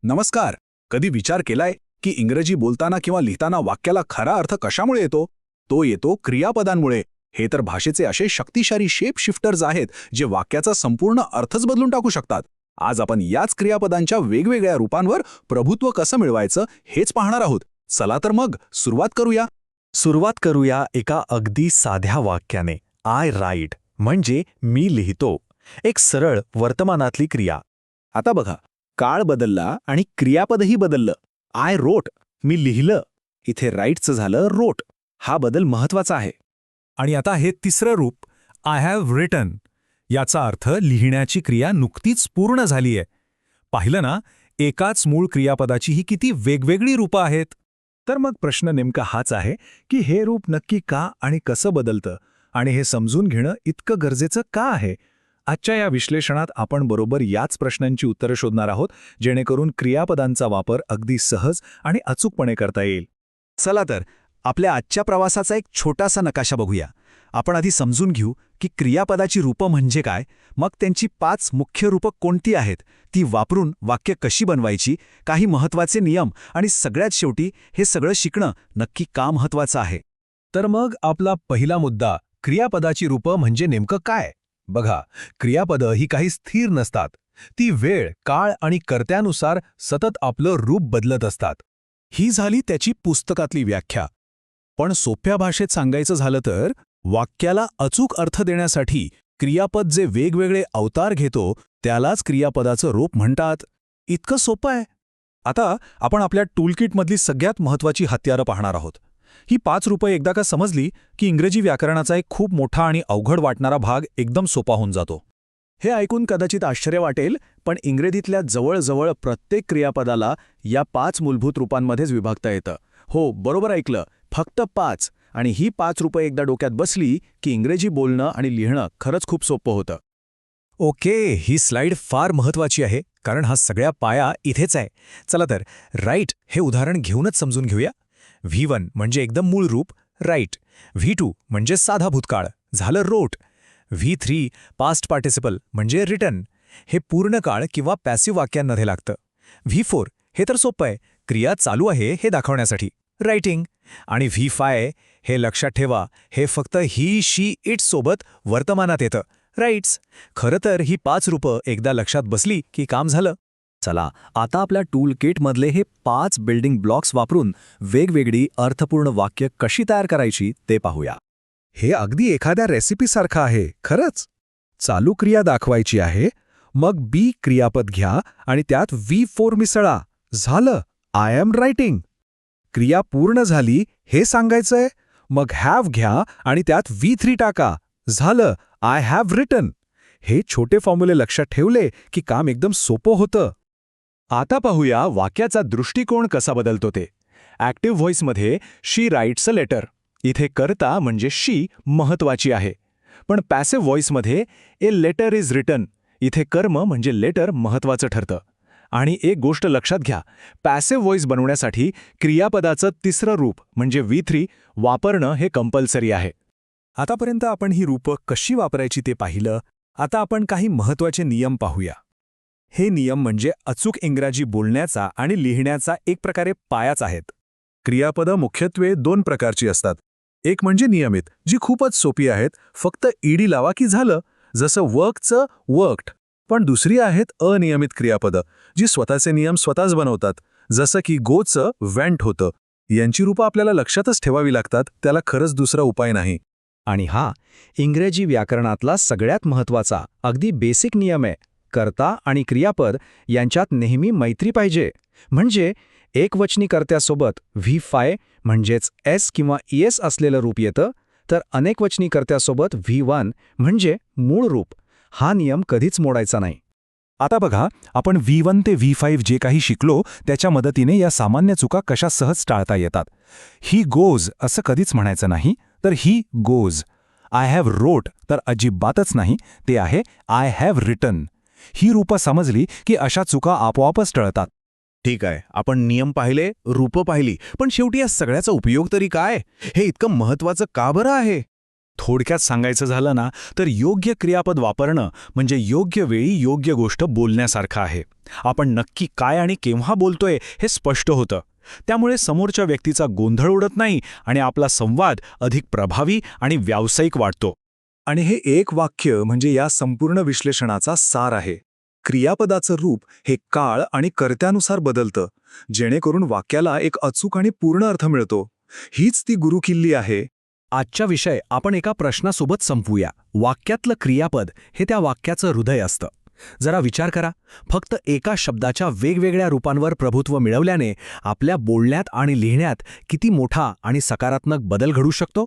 नमस्कार. कधी विचार केलाय की इंग्रजी बोलताना किंवा लिहिताना वाक्याला खरा अर्थ कशामुळे येतो? तो येतो क्रियापदांमुळे. हे तर भाषेचे असे शक्तिशाली शेप शिफ्टर्स आहेत जे वाक्याचा संपूर्ण अर्थच बदलून टाकू शकतात. आज आपण याच क्रियापदांच्या वेगवेगळ्या रूपांवर प्रभुत्व कसं मिळवायचं हेच पाहणार आहोत. चला तर मग सुरुवात करूया. सुरुवात करूया एका अगदी साध्या वाक्याने. आय राईट म्हणजे मी लिहितो. एक सरळ वर्तमानातली क्रिया. आता बघा, काळ बदलला आणि क्रियापदही बदललं. आय रोट, मी लिहिलं. इथे राईटचं झालं रोट. हा बदल महत्वाचा आहे. आणि आता हे तिसरं रूप, आय हॅव रिटन. याचा अर्थ लिहिण्याची क्रिया नुकतीच पूर्ण झालीय. पाहिलं ना, एकाच मूळ क्रियापदाची ही किती वेगवेगळी रूपं आहेत. तर मग प्रश्न नेमका हाच आहे की हे रूप नक्की का आणि कसं बदलतं, आणि हे समजून घेणं इतकं गरजेचं का आहे? आजच्या या विश्लेषणात आपण बरोबर याच प्रश्नांची उत्तरं शोधणार आहोत, जेणेकरून क्रियापदांचा वापर अगदी सहज आणि अचूकपणे करता येईल. चला तर आपल्या आजच्या प्रवासाचा एक छोटासा नकाशा बघूया. आपण आधी समजून घेऊ की क्रियापदाची रूपं म्हणजे काय, मग त्यांची 5 मुख्य रूपं कोणती आहेत, ती वापरून वाक्य कशी बनवायची, काही महत्त्वाचे नियम, आणि सगळ्यात शेवटी हे सगळं शिकणं नक्की का महत्त्वाचं आहे. तर मग आपला पहिला मुद्दा, क्रियापदाची रूपं म्हणजे नेमकं काय? बघा, क्रियापदं ही काही स्थिर नसतात. ती वेळ, काळ आणि कर्त्यानुसार सतत आपलं रूप बदलत असतात. ही झाली त्याची पुस्तकातली व्याख्या. पण सोप्या भाषेत सांगायचं झालं तर, वाक्याला अचूक अर्थ देण्यासाठी क्रियापद जे वेगवेगळे अवतार घेतो त्यालाच क्रियापदाचं रूप म्हणतात. इतकं सोपं आहे. आता आपण आपल्या टूलकिटमधली सगळ्यात महत्त्वाची हत्यारं पाहणार आहोत. ही 5 रूपं एकदा का समजली की इंग्रजी व्याकरणाचा एक खूप मोठा आणि अवघड वाटणारा भाग एकदम सोपा होऊन जातो. हे ऐकून कदाचित आश्चर्य वाटेल, पण इंग्रजीतल्या जवळजवळ प्रत्येक क्रियापदाला या 5 मूलभूत रूपांमध्येच विभागता येतं. हो, बरोबर ऐकलं, फक्त 5. आणि ही 5 रूपं एकदा डोक्यात बसली की इंग्रजी बोलणं आणि लिहिणं खरंच खूप सोपं होतं. ओके, ही स्लाइड फार महत्त्वाची आहे, कारण हा सगळ्या पाया इथेच आहे. चला तर राईट हे उदाहरण घेऊनच समजून घेऊया. V1 म्हणजे एकदम मूळ रूप, राईट. V2 म्हणजे साधा भूतकाळ, झालं रोट. V3 पास्ट पार्टिसिपल म्हणजे रिटन. हे पूर्ण काळ किंवा पॅसिव्ह वाक्यांमध्ये लागतं. V4 हे तर सोपं आहे, क्रिया चालू आहे हे दाखवण्यासाठी, रायटिंग. आणि V5 हे लक्षात ठेवा, हे फक्त ही, शी, इट सोबत वर्तमानात येतं, राईट्स. खरं तर ही 5 रूपं एकदा लक्षात बसली की काम झालं. चला आता आपल्या टूल किटमधले हे 5 बिल्डिंग ब्लॉक्स वापरून वेगवेगळी अर्थपूर्ण वाक्य कशी तयार करायची ते पाहूया. हे अगदी एखाद्या रेसिपीसारखं आहे, खरंच. चालू क्रिया दाखवायची आहे, मग बी क्रियापद घ्या आणि त्यात V4 मिसळा, झालं, आय एम रायटिंग. क्रिया पूर्ण झाली हे सांगायचंय, मग हॅव घ्या आणि त्यात V3 टाका, झालं, आय हॅव रिटन. हे छोटे फॉर्म्युले लक्षात ठेवले की काम एकदम सोपं होतं. आता पाहूया वाक्याचा दृष्टिकोन कसा बदलतो ते. ॲक्टिव्ह व्हॉइसमध्ये शी राईट्स अ लेटर. इथे कर्ता म्हणजे शी महत्वाची आहे. पण पॅसिव्ह व्हॉइसमध्ये ए लेटर इज रिटन. इथे कर्म म्हणजे लेटर महत्वाचं ठरतं. आणि एक गोष्ट लक्षात घ्या, पॅसिव्ह व्हॉइस बनवण्यासाठी क्रियापदाचं तिसरं रूप म्हणजे V3 वापरणं हे कंपल्सरी आहे. आतापर्यंत आपण ही रूपं कशी वापरायची ते पाहिलं. आता आपण काही महत्त्वाचे नियम पाहूया. हे नियम म्हणजे अचूक इंग्रजी बोलण्याचा आणि लिहिण्याचा एक प्रकारे पायाच आहेत. क्रियापदं मुख्यत्वे 2 प्रकारची असतात. एक म्हणजे नियमित, जी खूपच सोपी आहेत, फक्त ईडी लावा की झालं, जसं वर्कचं वर्क्ड. पण दुसरी आहेत अनियमित क्रियापदं, जी स्वतःचे नियम स्वतःच बनवतात, जसं की गोचं वेंट होतं. यांची रूपं आपल्याला लक्षातच ठेवावी लागतात, त्याला खरंच दुसरा उपाय नाही. आणि हा इंग्रजी व्याकरणातला सगळ्यात महत्त्वाचा अगदी बेसिक नियम आहे. कर्ता आणि क्रियापद यांच्यात नेहमी मैत्री पाहिजे. म्हणजे एकवचनी कर्त्यासोबत V5 म्हणजेच S किंवा ES असलेलं रूप येतं, तर अनेकवचनी कर्त्यासोबत V1 म्हणजे मूळ रूप. हा नियम कधीच मोडायचा नाही. आता बघा, आपण V1 ते V5 जे काही शिकलो त्याच्या मदतीने या सामान्य चुका कशा सहज टाळता येतात. ही गोज असं कधीच म्हणायचं नाही, तर ही गोज. आय हॅव रोट तर अजिबातच नाही, ते आहे आय हॅव रिटन. ही रूपं समजली की अशा चुका आपोआपच टळतात. ठीक आहे, आपण नियम पाहिले, रूपं पाहिली, पण शेवटी या सगळ्याचा उपयोग तरी काय? हे इतकं महत्त्वाचं का बरं आहे? थोडक्यात सांगायचं झालं ना तर योग्य क्रियापद वापरणं म्हणजे योग्य वेळी योग्य गोष्ट बोलण्यासारखं आहे. आपण नक्की काय आणि केव्हा बोलतोय हे स्पष्ट होतं. त्यामुळे समोरच्या व्यक्तीचा गोंधळ उडत नाही आणि आपला संवाद अधिक प्रभावी आणि व्यावसायिक वाटतो. आणि हे एक वाक्य म्हणजे या संपूर्ण विश्लेषणाचा सार आहे. क्रियापदाचं रूप हे काळ आणि कर्त्यानुसार बदलतं, जेणेकरून वाक्याला एक अचूक आणि पूर्ण अर्थ मिळतो. हीच ती गुरुकिल्ली आहे. आजचा विषय आपण एका प्रश्नासोबत संपवूया. वाक्यातलं क्रियापद हे त्या वाक्याचं हृदय असतं. जरा विचार करा, फक्त एका शब्दाच्या वेगवेगळ्या रूपांवर प्रभुत्व मिळवल्याने आपल्या बोलण्यात आणि लिहिण्यात किती मोठा आणि सकारात्मक बदल घडू शकतो.